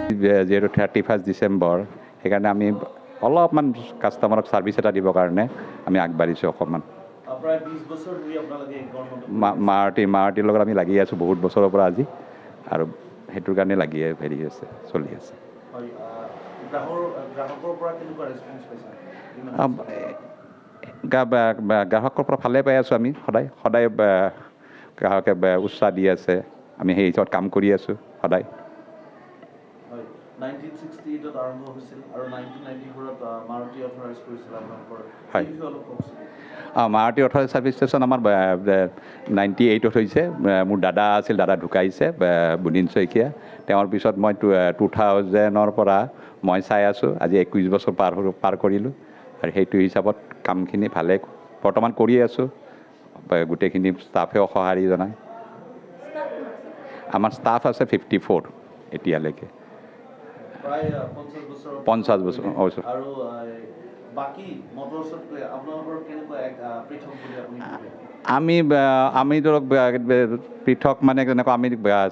যিহেতু 31 ডিচেম্বৰ সেইকাৰণে আমি অলপমান কাষ্টমাৰক ছাৰ্ভিচ এটা দিবৰ কাৰণে আমি আগবাঢ়িছোঁ অকণমান। মাৰুতিৰ লগত আমি লাগি আছোঁ বহুত বছৰৰ পৰা আজি, আৰু সেইটোৰ কাৰণে হেৰি আছে, চলি আছে। গ্ৰাহকৰ পৰা ভালে পাই আছোঁ আমি, সদায় গ্ৰাহকে উৎসাহ দি আছে, আমি সেই হিচাপত কাম কৰি আছোঁ সদায়। 1968 আৰম্ভ হৈছিল আৰু 1994ত মাৰুতি অথৰাইজ কৰিছিল আপোনালোকৰ। হয়, মাৰুতি অথৰাইজ ছাৰ্ভিচ ষ্টেচন আমাৰ 98ত হৈছে। মোৰ দাদা আছিল, দাদা ঢুকাইছে, বুদিন শইকীয়া। তেওঁৰ পিছত মই 2000ৰ পৰা মই চাই আছোঁ, আজি 21 বছৰ পাৰ কৰিলোঁ, আৰু সেইটো হিচাপত কামখিনি ভালে বৰ্তমান কৰি আছোঁ। গোটেইখিনি ষ্টাফেও সঁহাৰি জনায়। আমাৰ ষ্টাফ আছে 54 এতিয়ালৈকে। 50 বছৰ। আৰু বাকী মটৰছত আপোনালোকৰ কেনেকুৱা পৃথক বুলি আপুনি আমি ধৰক পৃথক মানে যেনেকুৱা আমি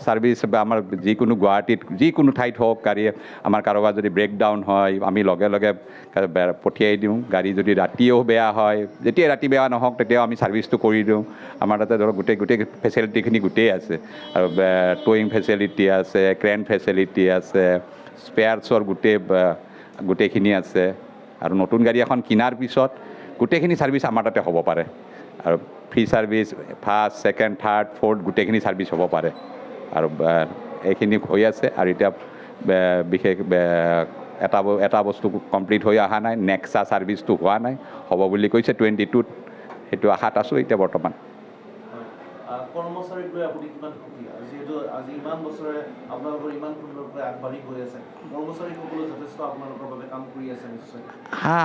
ছাৰ্ভিচ আমাৰ যিকোনো গুৱাহাটীত যিকোনো ঠাইত হওক, গাড়ী আমাৰ কাৰোবাৰ যদি ব্ৰেকডাউন হয় আমি লগে লগে পঠিয়াই দিওঁ। গাড়ী যদি ৰাতিও বেয়া হয়, যেতিয়াই ৰাতি বেয়া নহওক তেতিয়াও আমি ছাৰ্ভিচটো কৰি দিওঁ। আমাৰ তাতে ধৰক গোটেই ফেচিলিটিখিনি গোটেই আছে, আৰু ট'য়িং ফেচিলিটি আছে, ক্ৰেন ফেচিলিটি আছে, স্পেয়াৰছৰ গোটেইখিনি আছে। আৰু নতুন গাড়ী এখন কিনাৰ পিছত গোটেইখিনি ছাৰ্ভিচ আমাৰ তাতে হ'ব পাৰে, আৰু free service first, second, third, fourth গোটেইখিনি ছাৰ্ভিচ হ'ব পাৰে, আৰু এইখিনি হৈ আছে। আৰু এতিয়া বিশেষ এটা বস্তু কমপ্লিট হৈ অহা নাই, নেক্সা ছাৰ্ভিচটো হোৱা নাই, হ'ব বুলি কৈছে 22ত, সেইটো আশাত আছোঁ এতিয়া বৰ্তমান। কৰ্মচাৰীক লৈ আপুনি কিমান সুখী, যিহেতু আজি ইমান বছৰে আপোনালোকৰ ইমান সুন্দৰকৈ আগবাঢ়ি গৈ আছে, কৰ্মচাৰীসকলে যথেষ্ট আপোনালোকৰ বাবে কাম কৰি আছে নিশ্চয়?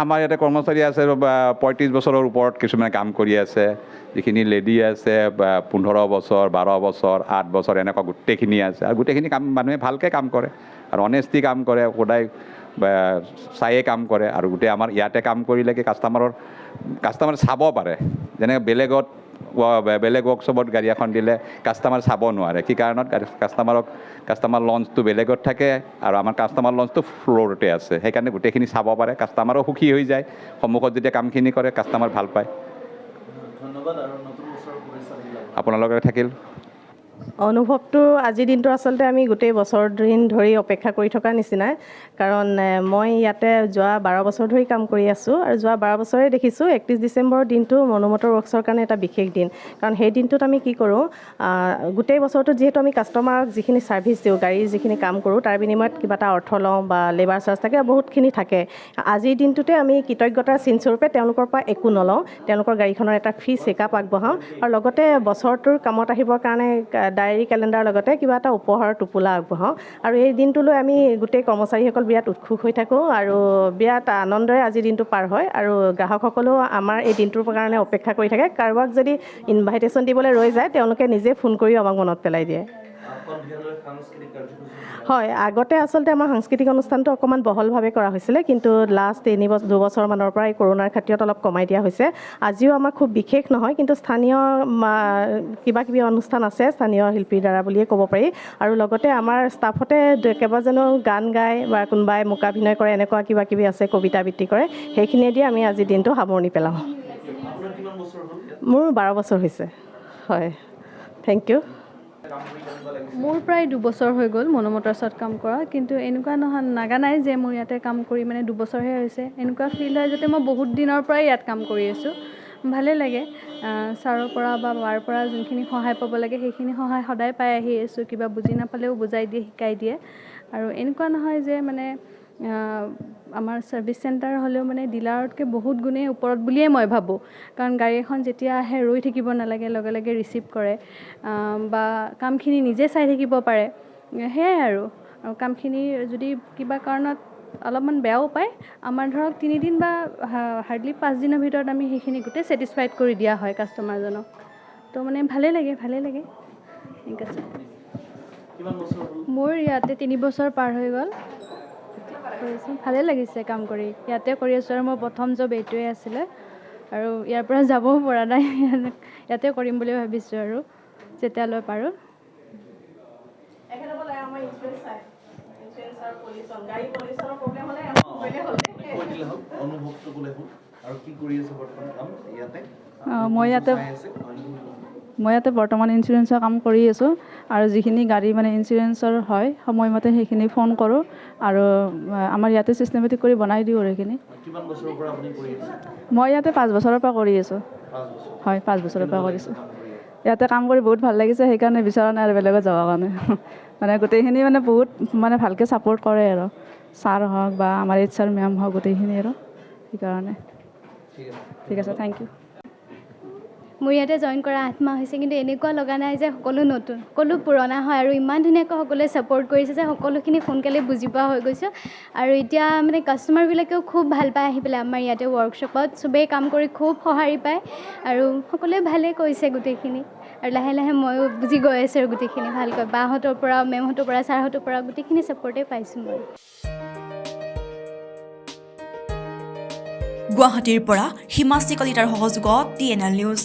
আমাৰ ইয়াতে কৰ্মচাৰী আছে 35 বছৰৰ ওপৰত কিছুমানে কাম কৰি আছে। যিখিনি লেডি আছে 15 বছৰ, 12 বছৰ, 8 বছৰ এনেকুৱা গোটেইখিনি আছে, আৰু গোটেইখিনি কাম মানুহে ভালকৈ কাম কৰে, আৰু অনেষ্টি কাম কৰে, সদায় চায়ে কাম কৰে। আৰু গোটেই আমাৰ ইয়াতে কাম কৰিলে কি কাষ্টমাৰে চাব পাৰে। যেনেকৈ বেলেগ ৱৰ্কশ্বপত গাড়ী এখন দিলে কাষ্টমাৰ চাব নোৱাৰে, কি কাৰণত? কাষ্টমাৰ লঞ্চটো বেলেগত থাকে, আৰু আমাৰ কাষ্টমাৰ লঞ্চটো ফ্ল'ৰতে আছে, সেইকাৰণে গোটেইখিনি চাব পাৰে। কাষ্টমাৰো সুখী হৈ যায়, সন্মুখত যেতিয়া কামখিনি কৰে কাষ্টমাৰ ভাল পায়। ধন্যবাদ, আৰু নতুন বছৰৰ শুভেচ্ছা আপোনালোকে থাকিল। অনুভৱটো আজিৰ দিনটো আচলতে আমি গোটেই বছৰ দিন ধৰি অপেক্ষা কৰি থকাৰ নিচিনাই, কাৰণ মই ইয়াতে যোৱা 12 বছৰ ধৰি কাম কৰি আছোঁ, আৰু যোৱা 12 বছৰে দেখিছোঁ 31 ডিচেম্বৰৰ দিনটো মনো মটৰ ৱৰ্কছৰ কাৰণে এটা বিশেষ দিন। কাৰণ সেই দিনটোত আমি কি কৰোঁ, গোটেই বছৰটোত যিহেতু আমি কাষ্টমাৰক যিখিনি ছাৰ্ভিচ দিওঁ, গাড়ীৰ যিখিনি কাম কৰোঁ, তাৰ বিনিময়ত কিবা এটা অৰ্থ লওঁ, বা লেবাৰ চাৰ্জ থাকে, বহুতখিনি থাকে। আজিৰ দিনটোতে আমি কৃতজ্ঞতাৰ চিনস্বৰূপে তেওঁলোকৰ পৰা একো নলওঁ, তেওঁলোকৰ গাড়ীখনৰ এটা ফ্ৰী চেকআপ আগবঢ়াওঁ, আৰু লগতে বছৰটোৰ কামত আহিবৰ কাৰণে ডায়েৰী কেলেণ্ডাৰৰ লগতে কিবা এটা উপহাৰৰ টোপোলা আগবঢ়াওঁ। আৰু এই দিনটোলৈ আমি গোটেই কৰ্মচাৰীসকল বিৰাট উৎসুক হৈ থাকোঁ, আৰু বিৰাট আনন্দৰে আজিৰ দিনটো পাৰ হয়। আৰু গ্ৰাহকসকলেও আমাৰ এই দিনটোৰ কাৰণে অপেক্ষা কৰি থাকে। কাৰোবাক যদি ইনভাইটেশ্যন দিবলৈ ৰৈ যায়, তেওঁলোকে নিজে ফোন কৰি আমাক মনত পেলাই দিয়ে। হয়, আগতে আচলতে আমাৰ সাংস্কৃতিক অনুষ্ঠানটো অকণমান বহলভাৱে কৰা হৈছিলে, কিন্তু লাষ্ট 2 বছৰমানৰ পৰা এই কৰোণাৰ খাতিৰত অলপ কমাই দিয়া হৈছে। আজিও আমাৰ খুব বিশেষ নহয়, কিন্তু স্থানীয় কিবাকিবি অনুষ্ঠান আছে, স্থানীয় শিল্পীৰ দ্বাৰা বুলিয়ে ক'ব পাৰি। আৰু লগতে আমাৰ ষ্টাফতে কেইবাজনো গান গায়, বা কোনোবাই মূকাভিনয় কৰে, এনেকুৱা কিবাকিবি আছে, কবিতা আবৃত্তি কৰে, সেইখিনিয়ে দি আমি আজিৰ দিনটো সামৰণি পেলাওঁ। মোৰ 12 বছৰ হৈছে। হয়, থেংক ইউ। মোৰ প্ৰায় 2 বছৰ হৈ গ'ল মনো মটৰ্ছত কাম কৰা, কিন্তু এনেকুৱা লগা নাই যে মোৰ ইয়াতে কাম কৰি 2 বছৰহে হৈছে। এনেকুৱা ফিল হয় যাতে মই বহুত দিনৰ পৰাই ইয়াত কাম কৰি আছোঁ। ভালেই লাগে, ছাৰৰ পৰা বা বাৰ পৰা যোনখিনি সহায় পাব লাগে সেইখিনি সহায় সদায় পাই আহি আছোঁ। কিবা বুজি নাপালেও বুজাই দিয়ে, শিকাই দিয়ে। আৰু এনেকুৱা নহয় যে আমাৰ ছাৰ্ভিচ চেণ্টাৰ হ'লেও ডিলাৰতকৈ বহুত গুণেই ওপৰত বুলিয়েই মই ভাবোঁ। কাৰণ গাড়ী এখন যেতিয়া আহে ৰৈ থাকিব নালাগে, লগে লগে ৰিচিভ কৰে, বা কামখিনি নিজে চাই থাকিব পাৰে, সেয়াই আৰু কামখিনি যদি কিবা কাৰণত অলপমান বেয়াও পায়, আমাৰ ধৰক 3 দিন বা হাৰ্ডলি 5 দিনৰ ভিতৰত আমি সেইখিনি গোটেই ছেটিছফাইড কৰি দিয়া হয় কাষ্টমাৰজনক। তো ভালেই লাগে। ঠিক আছে, মোৰ ইয়াতে 3 বছৰ পাৰ হৈ গ'ল। ভালেই লাগিছে কাম কৰি, ইয়াতে কৰি আছোঁ, আৰু মোৰ প্ৰথম জব এইটোৱে আছিলে, আৰু ইয়াৰ পৰা যাবও পৰা নাই, ইয়াতে কৰিম বুলি ভাবিছোঁ আৰু যেতিয়ালৈ পাৰোঁ। কৈ দিলে হ'ল অনুভৱটো ক'লে হ'ল আৰু কি কৰি আছে বৰ্তমান কাম ইয়াতে মই ইয়াতে বৰ্তমান ইঞ্চুৰেঞ্চৰ কাম কৰি আছোঁ আৰু যিখিনি গাড়ী মানে ইঞ্চুৰেঞ্চৰ হয় সময়মতে সেইখিনি ফোন কৰোঁ আৰু আমাৰ ইয়াতে চিষ্টেমেটিক কৰি বনাই দিওঁ আৰু সেইখিনি। কিমান বছৰৰ পৰা আপুনি কৰি আছে? মই ইয়াতে 5 বছৰৰ পৰা কৰি আছোঁ। 5 বছৰ। হয়, 5 বছৰৰ পৰা কৰিছোঁ। ইয়াতে কাম কৰি বহুত ভাল লাগিছে, সেইকাৰণে বিচৰা নাই আৰু বেলেগত যাবৰ কাৰণে। মানে গোটেইখিনি মানে বহুত মানে ভালকৈ ছাপোৰ্ট কৰে আৰু ছাৰ হওক বা আমাৰ HR মেম হওক গোটেইখিনি আৰু সেইকাৰণে। ঠিক আছে, থেংক ইউ। মোৰ ইয়াতে জইন কৰা 8 মাহ হৈছে, কিন্তু এনেকুৱা লগা নাই যে সকলো নতুন, সকলো পুৰণা হয় আৰু ইমান ধুনীয়াকৈ সকলোৱে ছাপোৰ্ট কৰিছে যে সকলোখিনি সোনকালে বুজি পোৱা হৈ গৈছোঁ। আৰু এতিয়া মানে কাষ্টমাৰবিলাকেও খুব ভাল পায় আহি পেলাই আমাৰ ইয়াতে ৱৰ্কশ্বপত, চবেই কাম কৰি খুব সঁহাৰি পায় আৰু সকলোৱে ভালেই কৈছে গোটেইখিনি। আৰু লাহে লাহে ময়ো বুজি গৈ আছোঁ আৰু গোটেইখিনি ভালকৈ, বাহঁতৰ পৰা, মেমহঁতৰ পৰা, ছাৰহঁতৰ পৰা গোটেইখিনি ছাপোৰ্টেই পাইছোঁ মই। গুৱাহাটীৰ পৰা হিমাশ্ৰী কলিতাৰ সহযোগত TNL নিউজ।